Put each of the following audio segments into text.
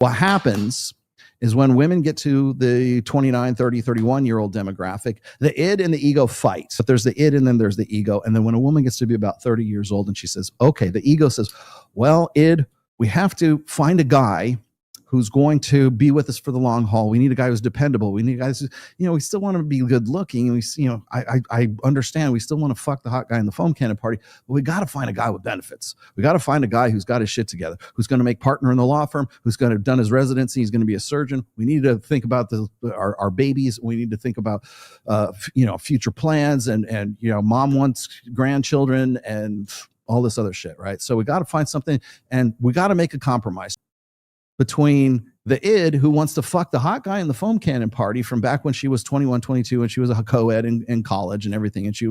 What happens is when women get to the 29, 30, 31-year-old demographic, the id and the ego fight. But there's the id and then there's the ego. And then when a woman gets to be about 30 years old and she says, okay, the ego says, well, id, we have to find a guy who's going to be with us for the long haul. We need a guy who's dependable. We need guys who, we still want to be good looking. I understand we still want to fuck the hot guy in the foam cannon party, but we got to find a guy with benefits. We got to find a guy who's got his shit together, who's going to make partner in the law firm, who's going to have done his residency. He's going to be a surgeon. We need to think about our babies. We need to think about, future plans and mom wants grandchildren and all this other shit. Right. So we got to find something and we got to make a compromise between the id who wants to fuck the hot guy in the foam cannon party from back when she was 21, 22, and she was a co-ed in college and everything. And she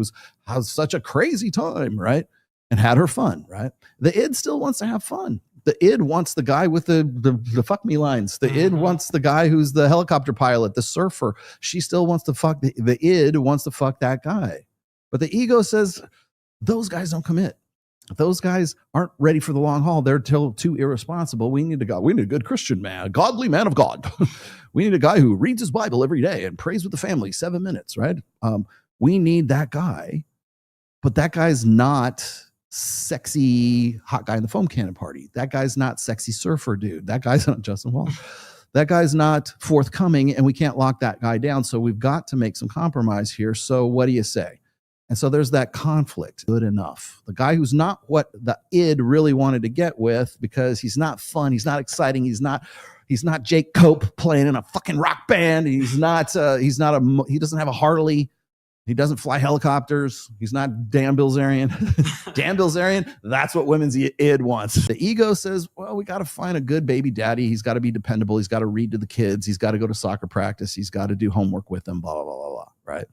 had such a crazy time, right? And had her fun, right? The id still wants to have fun. The id wants the guy with the fuck me lines. The id wants the guy who's the helicopter pilot, the surfer. She still wants to fuck, the id wants to fuck that guy. But the ego says, those guys don't commit. Those guys aren't ready for the long haul. They're too irresponsible. We need a guy. We need a good Christian man, a godly man of God. We need a guy who reads his Bible every day and prays with the family 7 minutes, right? We need that guy, but that guy's not sexy hot guy in the foam cannon party. That guy's not sexy surfer dude. That guy's not Justin Wallace. That guy's not forthcoming, and we can't lock that guy down. So we've got to make some compromise here. So what do you say? And so there's that conflict. Good enough. The guy who's not what the id really wanted to get with because he's not fun, he's not exciting, he's not Jake Cope playing in a fucking rock band. He doesn't have a Harley. He doesn't fly helicopters. He's not Dan Bilzerian. Dan Bilzerian, that's what women's id wants. The ego says, well, we got to find a good baby daddy. He's got to be dependable. He's got to read to the kids. He's got to go to soccer practice. He's got to do homework with them, blah, blah, blah, blah, blah, right?